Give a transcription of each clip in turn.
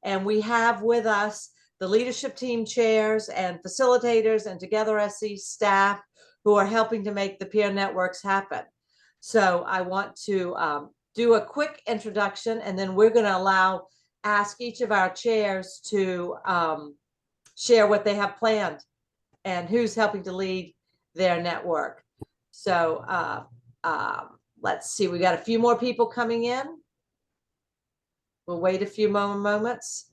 And we have with us the leadership team chairs and facilitators and Together SC staff who are helping to make the peer networks happen. So I want to do a quick introduction, and then we're going to ask each of our chairs to share what they have planned and who's helping to lead their network. So let's see, we got a few more people coming in. We'll wait a few moments.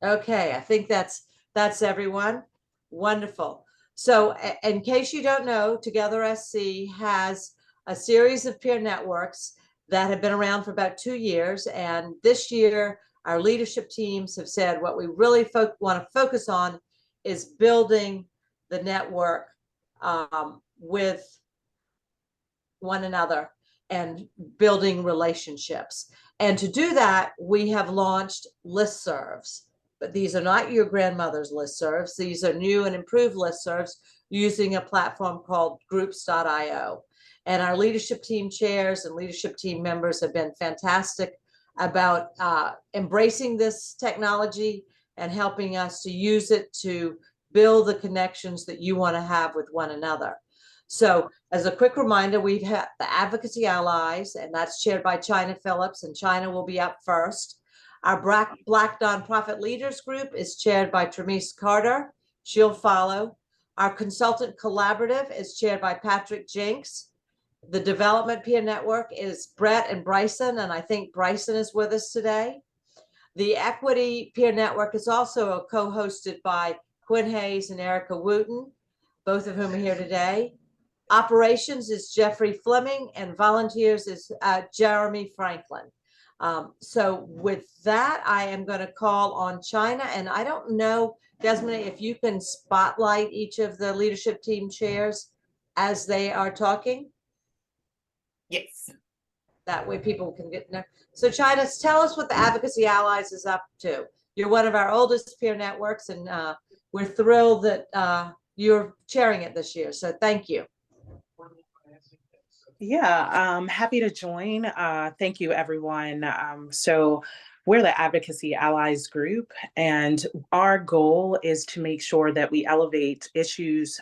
Okay, I think that's everyone. Wonderful. So in case you don't know, Together SC has a series of peer networks that have been around for about 2 years. And this year, our leadership teams have said what we really want to focus on is building the network with one another and building relationships. And to do that, we have launched listservs. But these are not your grandmother's listservs. These are new and improved listservs using a platform called groups.io. And our leadership team chairs and leadership team members have been fantastic about embracing this technology and helping us to use it to build the connections that you want to have with one another. So as a quick reminder, we've had the Advocacy Allies, and that's chaired by China Phillips, and China will be up first. Our Black Nonprofit Leaders Group is chaired by Tremise Carter. She'll follow. Our Consultant Collaborative is chaired by Patrick Jinks. The Development Peer Network is Brett and Bryson, and I think Bryson is with us today. The Equity Peer Network is also co-hosted by Quinn Hayes and Erica Wooten, both of whom are here today. Operations is Jeffrey Fleming, and Volunteers is Jeremy Franklin. So with that, I am going to call on China, and I don't know, Desmond, if you can spotlight each of the leadership team chairs as they are talking. Yes. That way people can get there. So China, tell us what the Advocacy Allies is up to. You're one of our oldest peer networks, and we're thrilled that you're chairing it this year. So thank you. Yeah, happy to join. Thank you, everyone. So we're the Advocacy Allies group, and our goal is to make sure that we elevate issues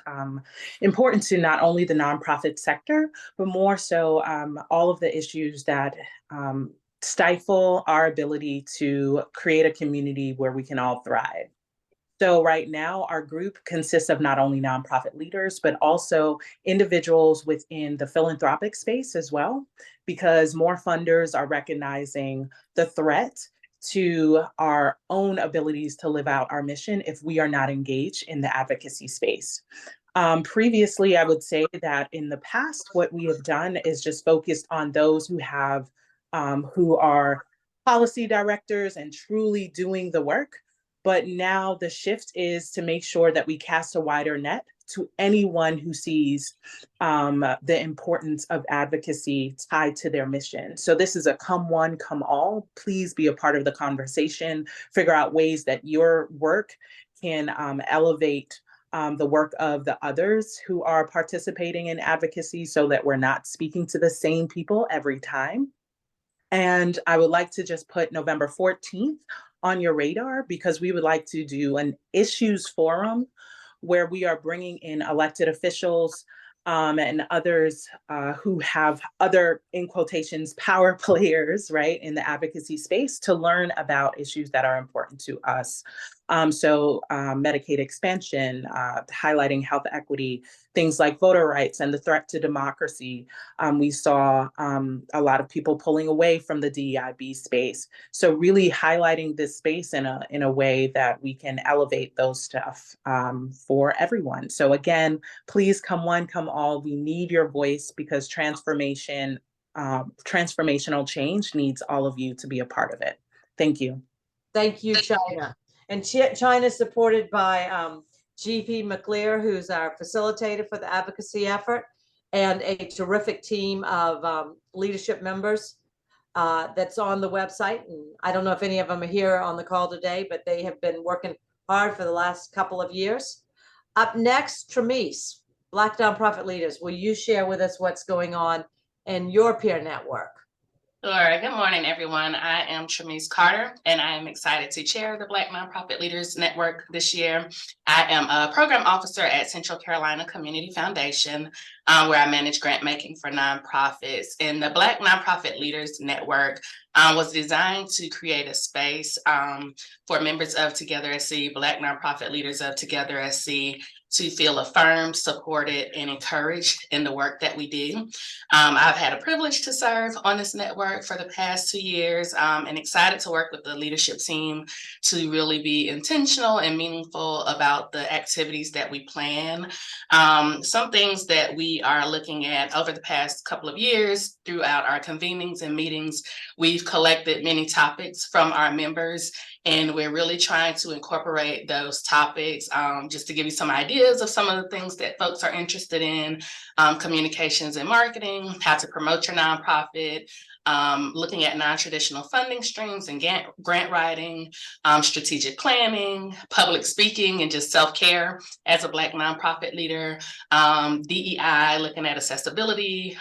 important to not only the nonprofit sector, but more so all of the issues that stifle our ability to create a community where we can all thrive. So right now, our group consists of not only nonprofit leaders, but also individuals within the philanthropic space as well, because more funders are recognizing the threat to our own abilities to live out our mission if we are not engaged in the advocacy space. Previously, I would say that in the past, what we have done is just focused on those who are policy directors and truly doing the work. But now the shift is to make sure that we cast a wider net to anyone who sees the importance of advocacy tied to their mission. So this is a come one, come all. Please be a part of the conversation, figure out ways that your work can elevate the work of the others who are participating in advocacy so that we're not speaking to the same people every time. And I would like to just put November 14th on your radar, because we would like to do an issues forum where we are bringing in elected officials and others who have other, in quotations, power players, right, in the advocacy space to learn about issues that are important to us. So Medicaid expansion, highlighting health equity, things like voter rights and the threat to democracy. We saw a lot of people pulling away from the DEIB space. So really highlighting this space in a way that we can elevate those stuff for everyone. So again, please come one, come all. We need your voice, because transformational change needs all of you to be a part of it. Thank you. Thank you, China. And China is supported by GP McClear, who's our facilitator for the advocacy effort, and a terrific team of leadership members that's on the website. And I don't know if any of them are here on the call today, but they have been working hard for the last couple of years. Up next, Tremise. Black nonprofit leaders, will you share with us what's going on in your peer network? Sure. Good morning, everyone. I am Tremise Carter, and I am excited to chair the Black Nonprofit Leaders Network this year. I am a program officer at Central Carolina Community Foundation, where I manage grant making for nonprofits. And the Black Nonprofit Leaders Network was designed to create a space for members of Together SC, Black nonprofit leaders of Together SC, to feel affirmed, supported, and encouraged in the work that we do. I've had a privilege to serve on this network for the past 2 years, and excited to work with the leadership team to really be intentional and meaningful about the activities that we plan. Some things that we are looking at over the past couple of years throughout our convenings and meetings, we've collected many topics from our members, and we're really trying to incorporate those topics. Just to give you some ideas of some of the things that folks are interested in: communications and marketing, how to promote your nonprofit, looking at non-traditional funding streams and grant writing, strategic planning, public speaking, and just self-care as a Black nonprofit leader, DEI, looking at accessibility,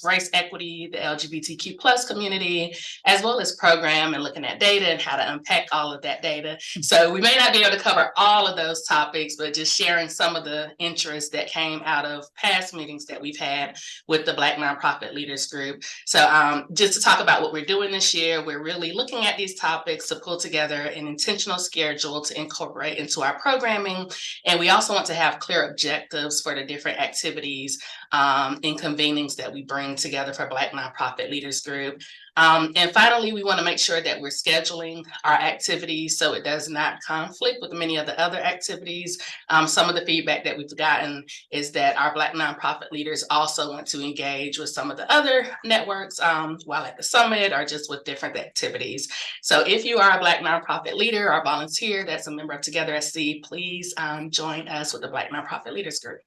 race equity, the LGBTQ plus community, as well as program and looking at data and how to unpack all of that data. So we may not be able to cover all of those topics, but just sharing some of the interests that came out of past meetings that we've had with the Black Nonprofit Leaders Group. So just to talk about what we're doing this year, we're really looking at these topics to pull together an intentional schedule to incorporate into our programming. And we also want to have clear objectives for the different activities and convenings that we bring together for Black Nonprofit Leaders Group. And finally, we want to make sure that we're scheduling our activities so it does not conflict with many of the other activities. Some of the feedback that we've gotten is that our Black nonprofit leaders also want to engage with some of the other networks while at the summit or just with different activities. So if you are a Black nonprofit leader or volunteer that's a member of Together SC, please join us with the Black Nonprofit Leaders Group.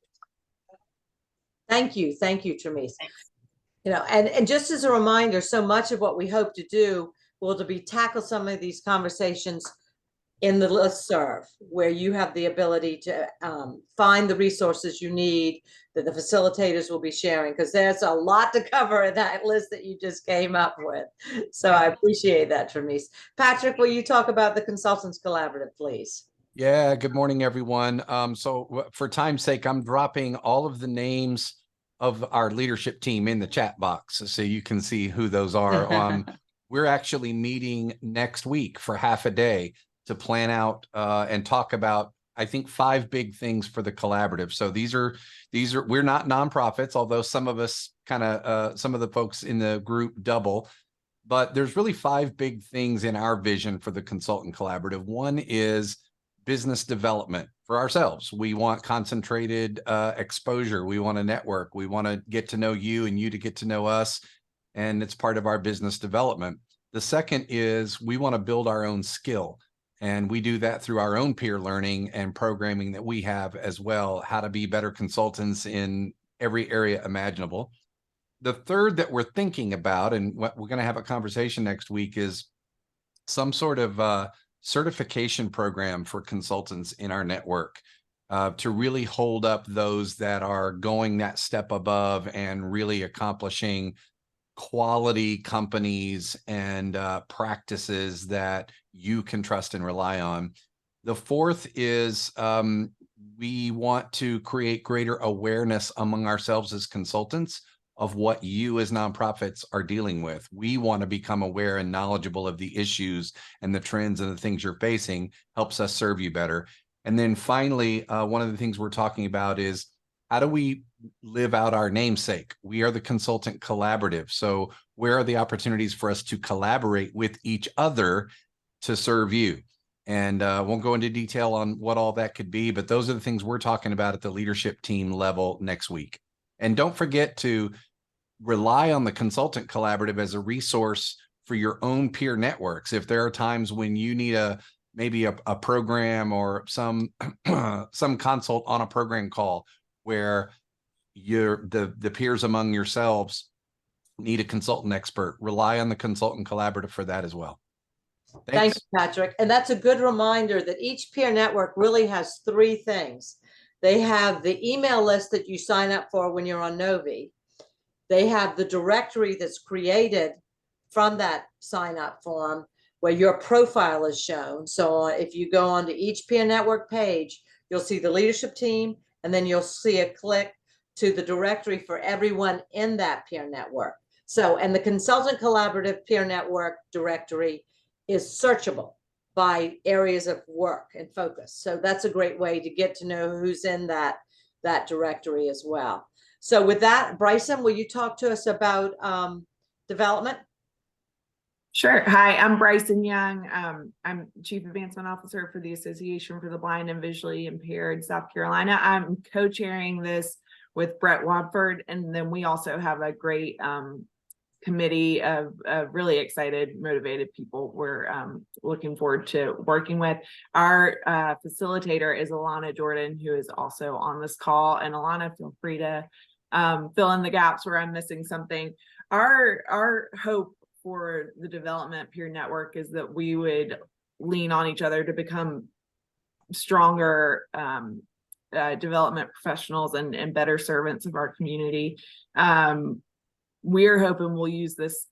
Thank you, Tremise. You know, and just as a reminder, so much of what we hope to do will to be tackle some of these conversations in the listserv, where you have the ability to find the resources you need that the facilitators will be sharing, because there's a lot to cover in that list that you just came up with. So I appreciate that, Tremise. Patrick, will you talk about the Consultants Collaborative, please? Yeah, good morning, everyone. So for time's sake, I'm dropping all of the names of our leadership team in the chat box so you can see who those are. We're actually meeting next week for half a day to plan out and talk about, I think, 5 big things for the collaborative. So these are we're not nonprofits, although some of us kind of some of the folks in the group double, but there's really 5 big things in our vision for the Consultant Collaborative. One is business development for ourselves. We want concentrated exposure. We want to network. We want to get to know you and you to get to know us. And it's part of our business development. The second is we want to build our own skill. And we do that through our own peer learning and programming that we have as well, how to be better consultants in every area imaginable. The third that we're thinking about, and what we're going to have a conversation next week, is some sort of certification program for consultants in our network to really hold up those that are going that step above and really accomplishing quality companies and practices that you can trust and rely on. The fourth is we want to create greater awareness among ourselves as consultants of what you as nonprofits are dealing with. We want to become aware and knowledgeable of the issues and the trends and the things you're facing, helps us serve you better. And then finally, one of the things we're talking about is how do we live out our namesake? We are the Consultant Collaborative. So where are the opportunities for us to collaborate with each other to serve you? And won't go into detail on what all that could be, but those are the things we're talking about at the leadership team level next week. And don't forget to rely on the Consultant Collaborative as a resource for your own peer networks. If there are times when you need maybe a program or some consult on a program call where the peers among yourselves need a consultant expert, rely on the Consultant Collaborative for that as well. Thanks, Patrick. And that's a good reminder that each peer network really has 3 things. They have the email list that you sign up for when you're on Novi. They have the directory that's created from that sign up form where your profile is shown. So if you go onto each peer network page, you'll see the leadership team, and then you'll see a click to the directory for everyone in that peer network. So, and the consultant collaborative peer network directory is searchable by areas of work and focus. So that's a great way to get to know who's in that directory as well. So with that, Bryson, will you talk to us about development? Sure. Hi, I'm Bryson Young. I'm Chief Advancement Officer for the Association for the Blind and Visually Impaired South Carolina. I'm co-chairing this with Brett Wadford, and then we also have a great committee of really excited, motivated people we're looking forward to working with. Our facilitator is Alana Jordan, who is also on this call. And Alana, feel free to fill in the gaps where I'm missing something. Our hope for the development peer network is that we would lean on each other to become stronger development professionals and better servants of our community. We're hoping we'll use this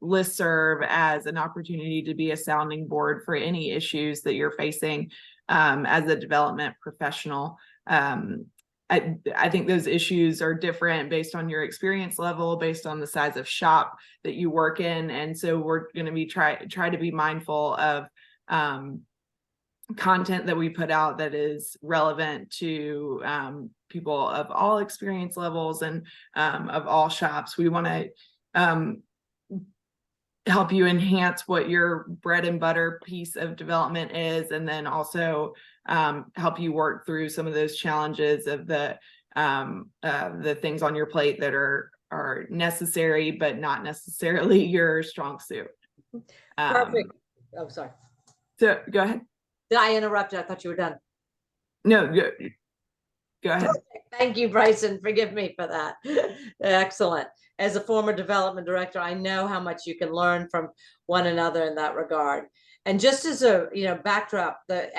listserv as an opportunity to be a sounding board for any issues that you're facing as a development professional. I think those issues are different based on your experience level, based on the size of shop that you work in. And so we're going to be try to be mindful of content that we put out that is relevant to people of all experience levels and of all shops. We want to help you enhance what your bread and butter piece of development is, and then also help you work through some of those challenges of the things on your plate that are necessary but not necessarily your strong suit. Perfect. Oh, sorry. So go ahead. Did I interrupt? I thought you were done. No, go ahead. Thank you, Bryson. Forgive me for that. Excellent. As a former development director, I know how much you can learn from one another in that regard. And just as a backdrop, the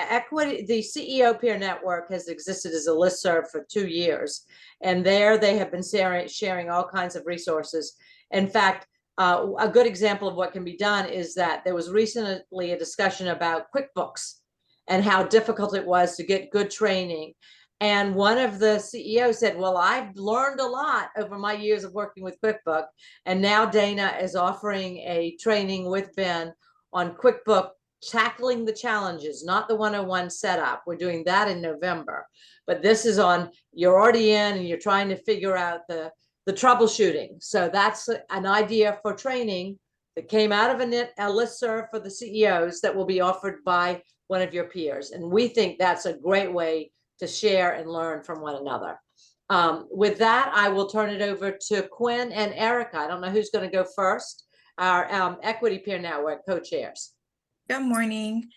CEO Peer Network has existed as a listserv for 2 years, and there they have been sharing all kinds of resources. In fact, a good example of what can be done is that there was recently a discussion about QuickBooks and how difficult it was to get good training. And one of the CEOs said, well, I've learned a lot over my years of working with QuickBooks. And now Dana is offering a training with Ben on QuickBooks, tackling the challenges, not the 101 setup. We're doing that in November. But this is on, you're already in and you're trying to figure out the troubleshooting. So that's an idea for training that came out of a listserv for the CEOs that will be offered by one of your peers. And we think that's a great way to share and learn from one another. With that, I will turn it over to Quinn and Erica. I don't know who's going to go first. Our Equity Peer Network co-chairs. Good morning.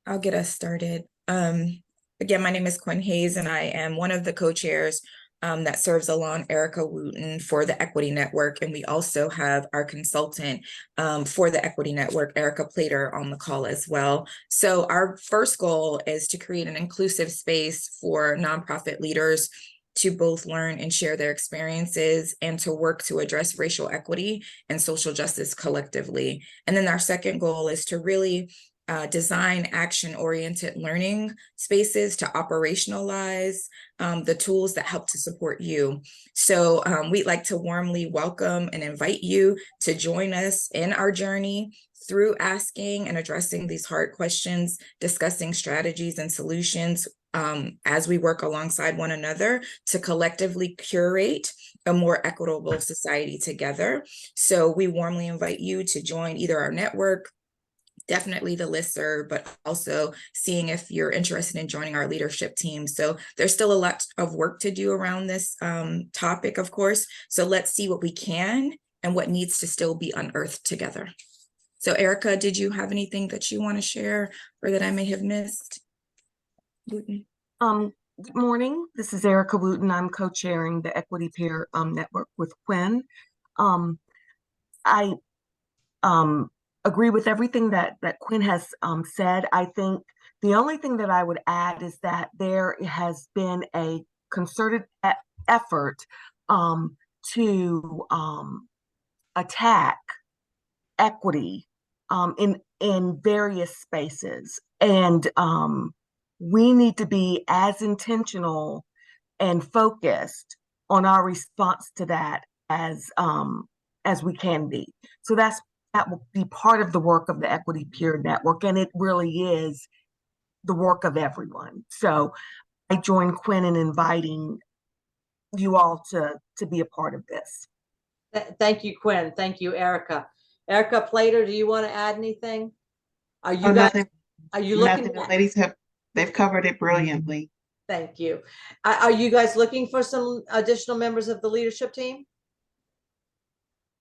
I'll get us started. Again, my name is Quinn Hayes, and I am one of the co-chairs that serves along Erica Wooten for the Equity Network. And we also have our consultant for the Equity Network, Erica Plater, on the call as well. So our first goal is to create an inclusive space for nonprofit leaders to both learn and share their experiences and to work to address racial equity and social justice collectively. And then our second goal is to really design action-oriented learning spaces to operationalize the tools that help to support you. So we'd like to warmly welcome and invite you to join us in our journey through asking and addressing these hard questions, discussing strategies and solutions as we work alongside one another to collectively curate a more equitable society together. So we warmly invite you to join either our network, definitely the listserv, but also seeing if you're interested in joining our leadership team. So there's still a lot of work to do around this topic, of course. So let's see what we can and what needs to still be unearthed together. So Erica, did you have anything that you want to share or that I may have missed? Good morning. This is Erica Wooten. I'm co-chairing the Equity Peer Network with Quinn. I agree with everything that Quinn has said. I think The only thing that I would add is that there has been a concerted effort to attack equity in various spaces, and we need to be as intentional and focused on our response to that as we can be. So that will be part of the work of the Equity Peer Network, and it really is the work of everyone. So I join Quinn in inviting you all to be a part of this. Thank you, Quinn. Thank you, Erica. Erica Plater, do you want to add anything? Are you Oh, guys, nothing, are you looking? nothing. The ladies they've covered it brilliantly. Thank you. Are you guys looking for some additional members of the leadership team?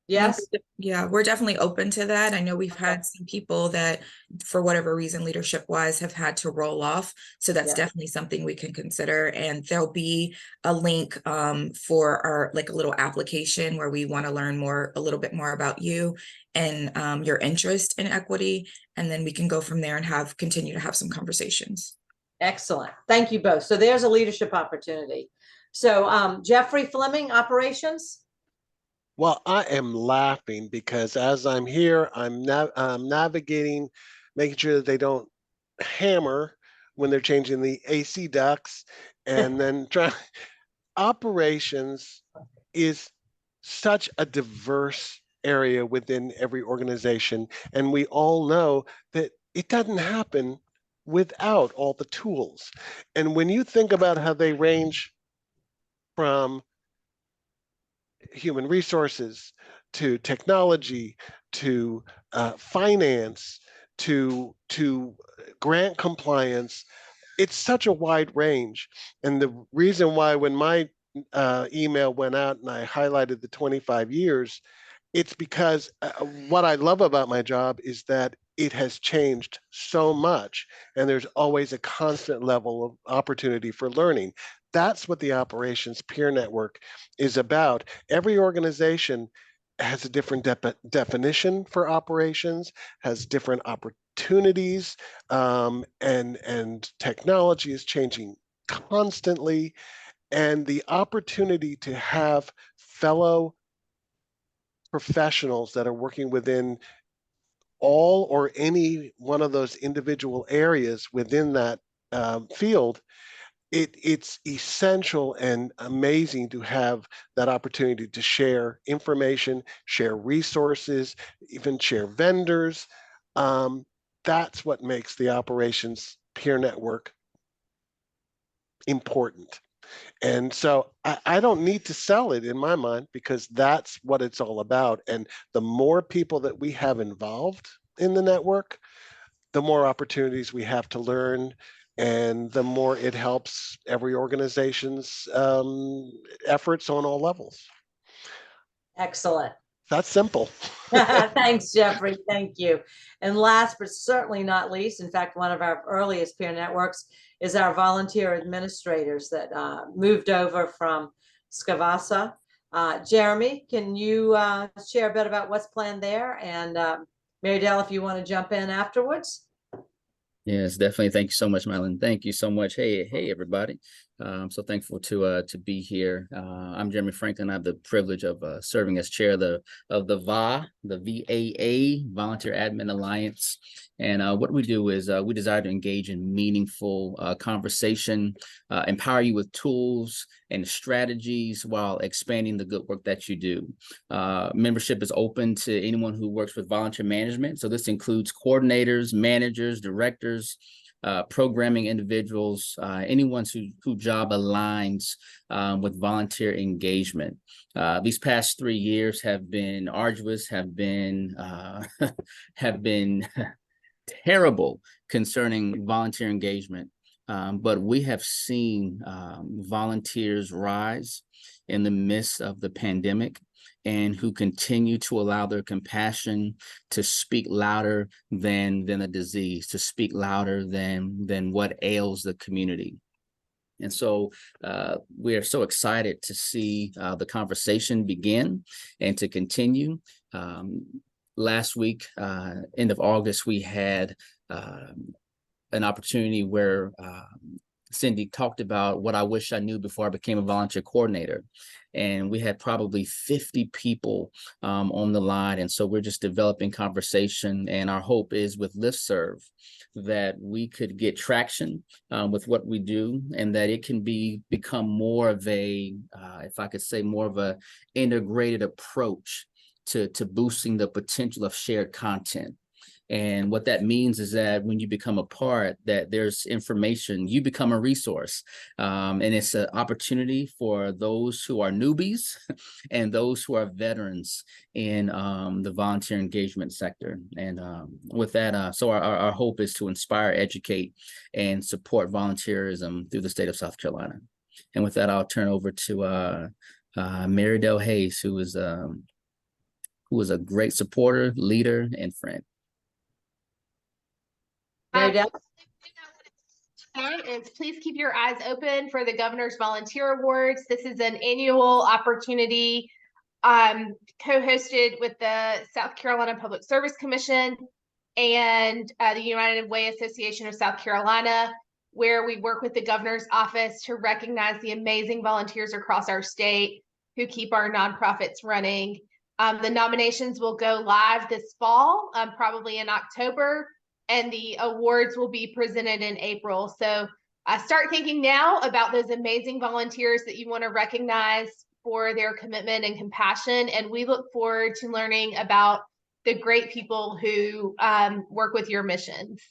Yes? Yeah, we're definitely open to that. I know we've had some people that, for whatever reason, leadership wise, have had to roll off. So that's definitely something we can consider. And there'll be a link for our, like, a little application where we want to learn a little bit more about you and your interest in equity. And then we can go from there and continue to have some conversations. Excellent. Thank you both. So there's a leadership opportunity. So Jeffrey Fleming, operations. Well, I am laughing because as I'm here, I'm navigating, making sure that they don't hammer when they're changing the AC ducts, and then operations is such a diverse area within every organization, and we all know that it doesn't happen without all the tools. And when you think about how they range from human resources to technology to finance to grant compliance, it's such a wide range. And the reason why when my email went out and I highlighted the 25 years, it's because what I love about my job is that it has changed so much, and there's always a constant level of opportunity for learning. That's what the Operations Peer Network is about. Every organization has a different definition for operations, has different opportunities, and technology is changing constantly. And the opportunity to have fellow professionals that are working within all or any one of those individual areas within that field, it's essential and amazing to have that opportunity to share information, share resources, even share vendors. That's what makes the Operations Peer Network important. And so I don't need to sell it in my mind, because that's what it's all about. And the more people that we have involved in the network, the more opportunities we have to learn, and the more it helps every organization's efforts on all levels. Excellent. That's simple. Thanks, Jeffrey. Thank you. And last but certainly not least, in fact, one of our earliest peer networks is our volunteer administrators that moved over from Skavasa. Jeremy, can you share a bit about what's planned there? And Mary Dell, if you want to jump in afterwards. Yes, definitely. Thank you so much, Madeline. Thank you so much. Hey, everybody. I'm so thankful to be here. I'm Jeremy Franklin. I have the privilege of serving as chair of the VAA, the VAA, Volunteer Admin Alliance. And what we do is we desire to engage in meaningful conversation, empower you with tools and strategies while expanding the good work that you do. Membership is open to anyone who works with volunteer management. So this includes coordinators, managers, directors, programming individuals, anyone whose job aligns with volunteer engagement. These past 3 years have been arduous, have been terrible concerning volunteer engagement, but we have seen volunteers rise in the midst of the pandemic, and who continue to allow their compassion to speak louder than the disease, to speak louder than what ails the community. And so we are so excited to see the conversation begin and to continue. Last week, end of August, we had a an opportunity where Cindy talked about what I wish I knew before I became a volunteer coordinator. And we had probably 50 people on the line. And so we're just developing conversation. And our hope is with listserv that we could get traction with what we do, and that it can become more of a, if I could say, more of a integrated approach to boosting the potential of shared content. And what that means is that when you become a part, that there's information, you become a resource. And it's an opportunity for those who are newbies and those who are veterans in the volunteer engagement sector. And with that, so our hope is to inspire, educate, and support volunteerism through the state of South Carolina. And with that, I'll turn over to Mary Del Hayes, who is a great supporter, leader, and friend. Mary Del? Is please keep your eyes open for the Governor's Volunteer Awards. This is an annual opportunity co-hosted with the South Carolina Public Service Commission and the United Way Association of South Carolina, where we work with the Governor's Office to recognize the amazing volunteers across our state who keep our nonprofits running. The nominations will go live this fall, probably in October, and the awards will be presented in April. So start thinking now about those amazing volunteers that you want to recognize for their commitment and compassion. And we look forward to learning about the great people who work with your missions.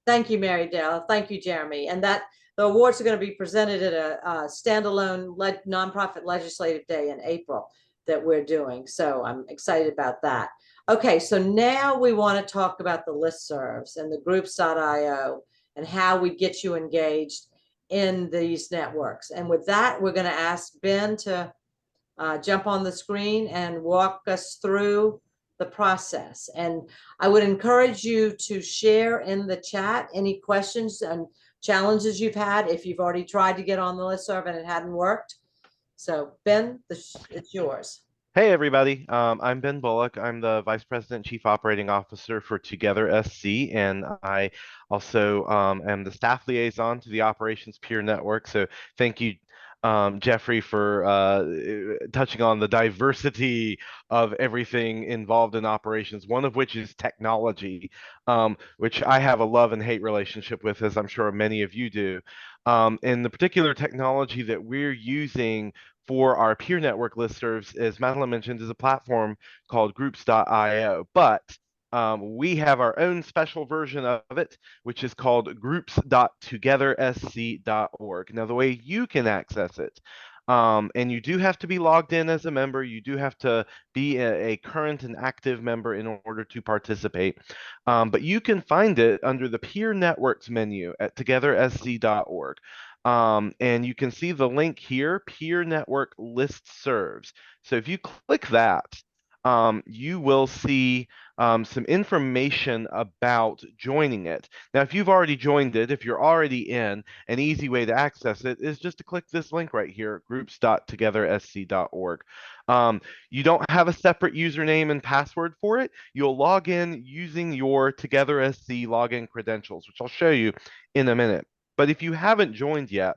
Thank you, Mary Del. Thank you, Jeremy. And that the awards are going to be presented at a standalone nonprofit legislative day in April that we're doing. So I'm excited about that. Okay, so now we want to talk about the listservs and the groups.io and how we get you engaged in these networks. And with that, we're going to ask Ben to jump on the screen and walk us through the process. And I would encourage you to share in the chat any questions and challenges you've had if you've already tried to get on the listserv and it hadn't worked. So Ben, it's yours. Hey everybody, I'm Ben Bullock. I'm the Vice President Chief Operating Officer for Together SC, and I also am the staff liaison to the Operations Peer Network. So thank you, Jeffrey, for touching on the diversity of everything involved in operations, one of which is technology, which I have a love and hate relationship with, as I'm sure many of you do. And the particular technology that we're using for our peer network listservs, as Madeline mentioned, is a platform called groups.io. But we have our own special version of it, which is called groups.togethersc.org. Now, the way you can access it, and you do have to be logged in as a member, you do have to be a current and active member in order to participate, but you can find it under the Peer Networks menu at togethersc.org. And you can see the link here, Peer Network Listservs. So if you click that, you will see some information about joining it. Now, if you've already joined it, if you're already in, an easy way to access it is just to click this link right here, groups.togethersc.org. You don't have a separate username and password for it. You'll log in using your Together SC login credentials, which I'll show you in a minute. But if you haven't joined yet,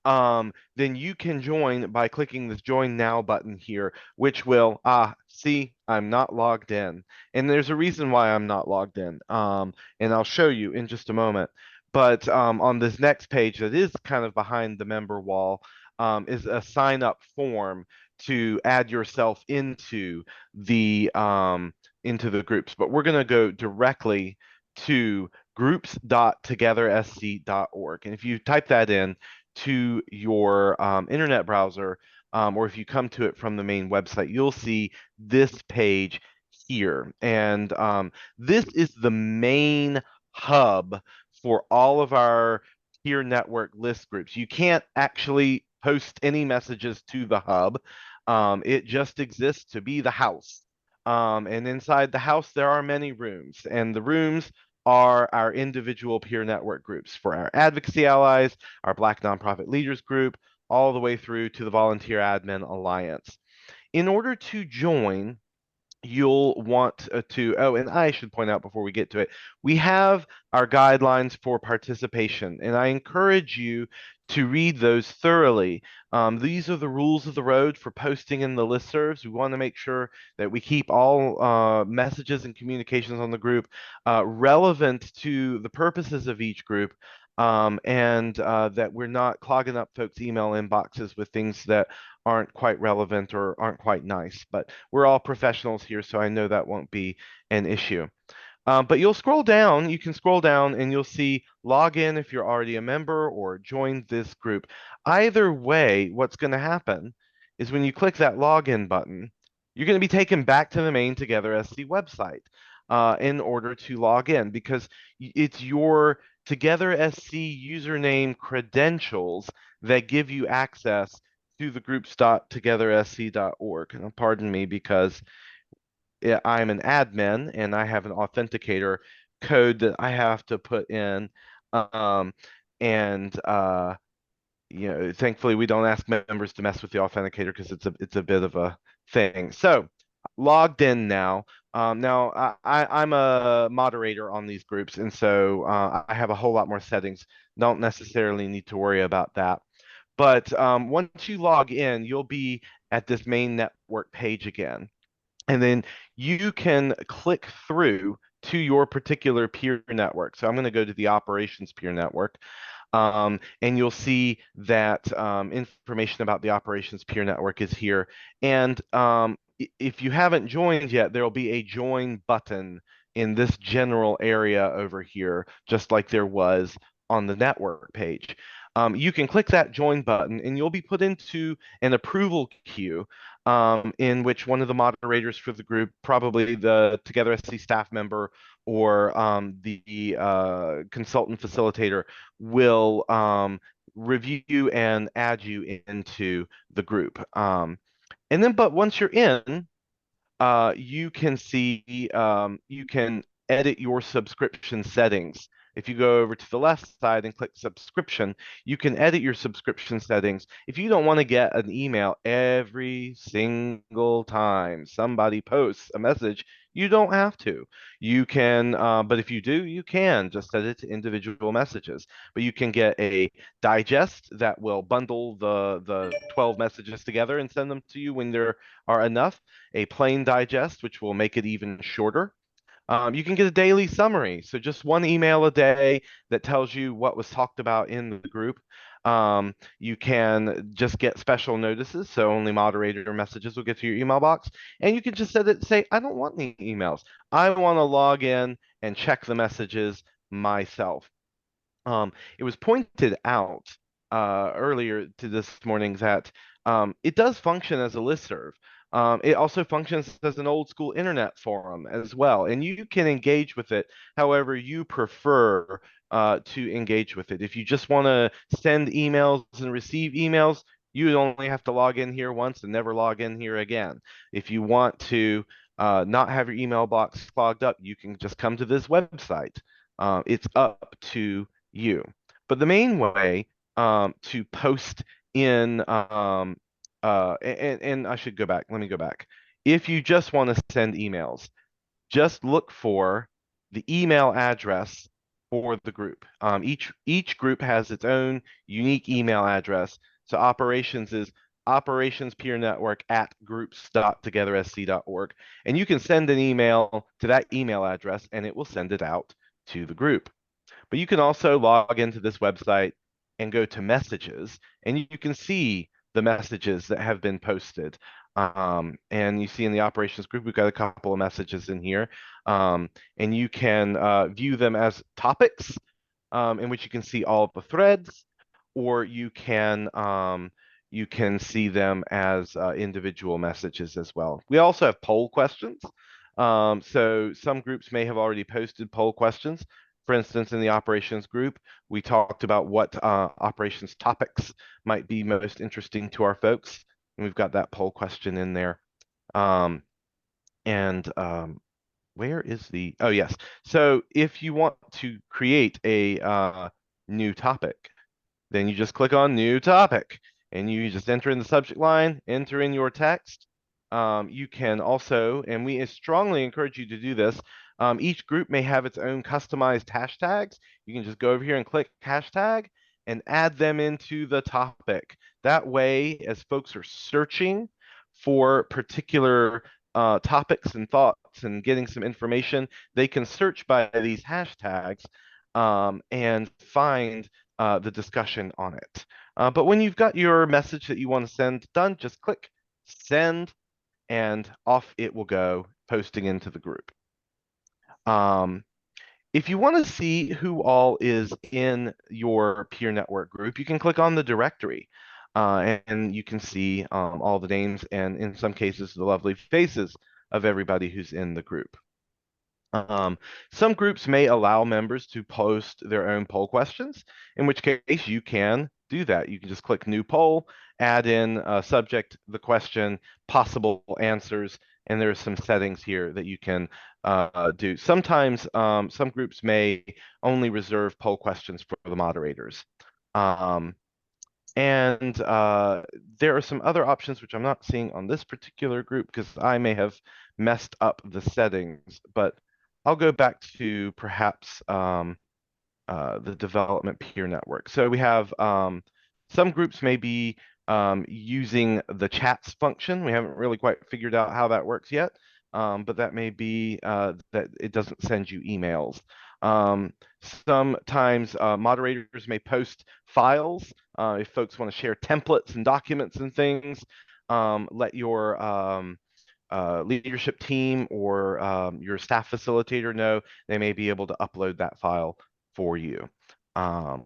then you can join by clicking this Join Now button here, which will, see, I'm not logged in. And there's a reason why I'm not logged in, and I'll show you in just a moment. But on this next page that is kind of behind the member wall is a sign up form to add yourself into the groups. But we're going to go directly to groups.togethersc.org. And if you type that in to your internet browser, or if you come to it from the main website, you'll see this page here. And this is the main hub for all of our peer network list groups. You can't actually post any messages to the hub. It just exists to be the house. And inside the house, there are many rooms, and the rooms are our individual peer network groups for our advocacy allies, our Black Nonprofit Leaders Group, all the way through to the Volunteer Admin Alliance. In order to join you'll want to, oh, and I should point out before we get to it, we have our guidelines for participation, and I encourage you to read those thoroughly. These are the rules of the road for posting in the listservs. We want to make sure that we keep all messages and communications on the group relevant to the purposes of each group, and that we're not clogging up folks' email inboxes with things that aren't quite relevant or aren't quite nice. But we're all professionals here, so I know that won't be an issue. But you'll scroll down, you can scroll down and you'll see login if you're already a member or join this group. Either way, what's going to happen is when you click that login button, you're going to be taken back to the main Together SC website in order to log in, because it's your Together SC username credentials that give you access to the groups.togethersc.org. And pardon me, because I'm an admin and I have an authenticator code that I have to put in. Thankfully we don't ask members to mess with the authenticator because it's a bit of a thing. So logged in now. I'm a moderator on these groups, and so I have a whole lot more settings. Don't necessarily need to worry about that. But once you log in, you'll be at this main network page again. And then you can click through to your particular peer network. So I'm going to go to the operations peer network. And you'll see that information about the operations peer network is here. And if you haven't joined yet, there'll be a join button in this general area over here, just like there was on the network page. You can click that join button and you'll be put into an approval queue in which one of the moderators for the group, probably the Together SC staff member or the consultant facilitator, will review and add you into the group. But once you're in, you can see, you can edit your subscription settings. If you go over to the left side and click subscription, you can edit your subscription settings. If you don't want to get an email every single time somebody posts a message, you don't have to. You can, but if you do, you can just set it to individual messages. But you can get a digest that will bundle the 12 messages together and send them to you when there are enough. A plain digest, which will make it even shorter. You can get a daily summary, so just one email a day that tells you what was talked about in the group. You can just get special notices, so only moderator messages will get to your email box. And you can just say, I don't want any emails. I want to log in and check the messages myself. It was pointed out earlier to this morning that it does function as a listserv. It also functions as an old school internet forum as well, and you can engage with it however you prefer to engage with it. If you just want to send emails and receive emails, you only have to log in here once and never log in here again. If you want to not have your email box clogged up, you can just come to this website. It's up to you. But the main way to post in and I should go back. Let me go back. If you just want to send emails, just look for the email address for the group. Each group has its own unique email address. So operations is operationspeernetwork@groups.togethersc.org. And you can send an email to that email address and it will send it out to the group. But you can also log into this website and go to messages, and you can see the messages that have been posted. And you see in the operations group, we've got a couple of messages in here. And you can view them as topics, in which you can see all of the threads, or you can see them as individual messages as well. We also have poll questions. So some groups may have already posted poll questions. For instance, in the operations group, we talked about what operations topics might be most interesting to our folks. And we've got that poll question in there. Where is the, oh yes. So if you want to create a new topic, then you just click on new topic and you just enter in the subject line, enter in your text, You can also, and we strongly encourage you to do this, each group may have its own customized hashtags. You can just go over here and click hashtag and add them into the topic. That way, as folks are searching for particular topics and thoughts and getting some information, they can search by these hashtags and find the discussion on it. But when you've got your message that you want to send done, just click send and off it will go, posting into the group. If you want to see who all is in your peer network group, you can click on the directory and you can see all the names and in some cases the lovely faces of everybody who's in the group. Some groups may allow members to post their own poll questions, in which case you can do that. You can just click new poll, add in a subject, the question, possible answers, and there's some settings here that you can do. Sometimes some groups may only reserve poll questions for the moderators. And there are some other options which I'm not seeing on this particular group because I may have messed up the settings, but I'll go back to perhaps the development peer network. So we have some groups may be using the chats function. We haven't really quite figured out how that works yet, but that may be that it doesn't send you emails. Sometimes moderators may post files if folks want to share templates and documents and things. Let your leadership team or your staff facilitator know. They may be able to upload that file for you. I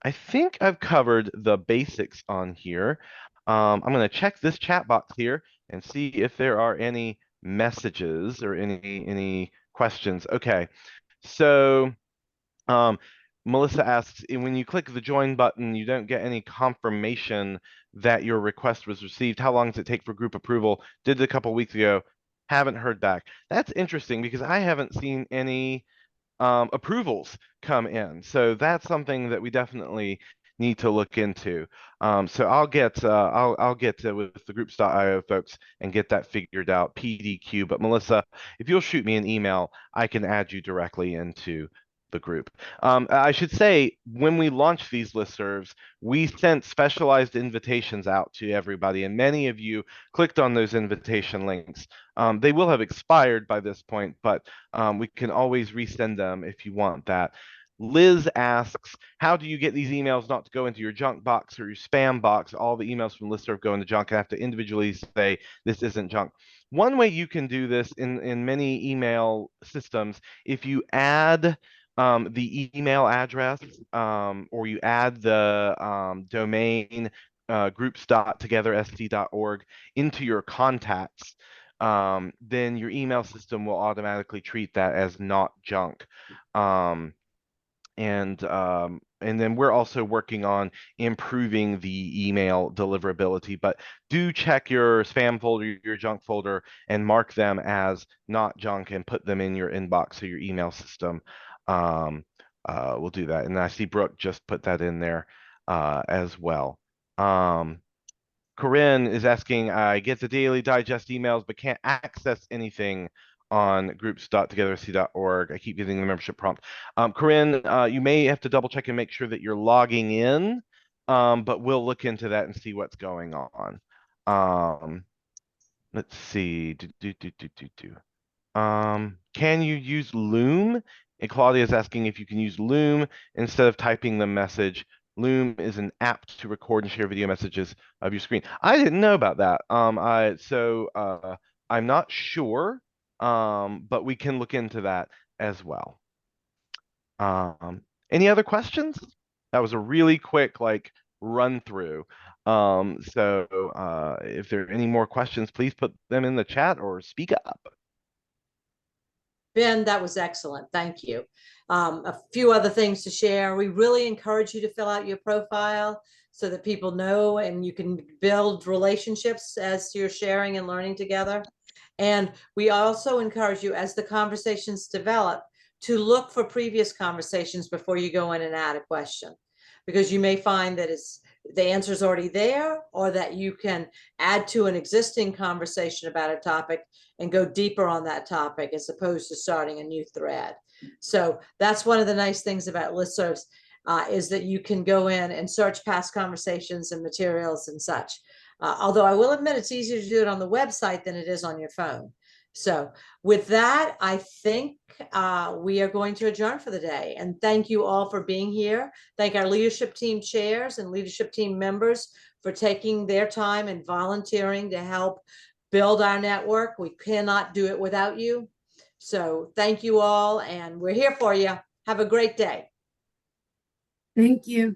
think I've covered the basics on here. I'm going to check this chat box here and see if there are any messages or any questions. Okay, so Melissa asks, when you click the join button, you don't get any confirmation that your request was received. How long does it take for group approval? Did it a couple weeks ago. Haven't heard back. That's interesting because I haven't seen any approvals come in. So that's something that we definitely need to look into. So I'll get with the groups.io folks and get that figured out, PDQ. But Melissa, if you'll shoot me an email, I can add you directly into the group. I should say, when we launched these listservs, we sent specialized invitations out to everybody, and many of you clicked on those invitation links. They will have expired by this point, but we can always resend them if you want that. Liz asks, how do you get these emails not to go into your junk box or your spam box? All the emails from listserv go into junk. I have to individually say this isn't junk. One way you can do this in many email systems, if you add the email address or you add the domain groups.togethersc.org into your contacts, then your email system will automatically treat that as not junk. And then we're also working on improving the email deliverability, but do check your spam folder, your junk folder, and mark them as not junk and put them in your inbox so your email system will do that. And I see Brooke just put that in there as well. Corinne is asking, I get the daily digest emails, but can't access anything on groups.togethersc.org. I keep getting the membership prompt. Corinne, you may have to double check and make sure that you're logging in, but we'll look into that and see what's going on. Let's see. Can you use Loom? And Claudia is asking if you can use Loom instead of typing the message. Loom is an app to record and share video messages of your screen. I didn't know about that. I'm not sure, but we can look into that as well. Any other questions? That was a really quick run through. If there are any more questions, please put them in the chat or speak up. Ben, that was excellent. Thank you. A few other things to share. We really encourage you to fill out your profile so that people know and you can build relationships as you're sharing and learning together. And we also encourage you, as the conversations develop, to look for previous conversations before you go in and add a question, because you may find that it's the answer is already there, or that you can add to an existing conversation about a topic and go deeper on that topic as opposed to starting a new thread. So that's one of the nice things about listservs, is that you can go in and search past conversations and materials and such. Although I will admit it's easier to do it on the website than it is on your phone. So with that, I think we are going to adjourn for the day. And thank you all for being here. Thank our leadership team chairs and leadership team members for taking their time and volunteering to help build our network. We cannot do it without you. So thank you all, and we're here for you. Have a great day. Thank you.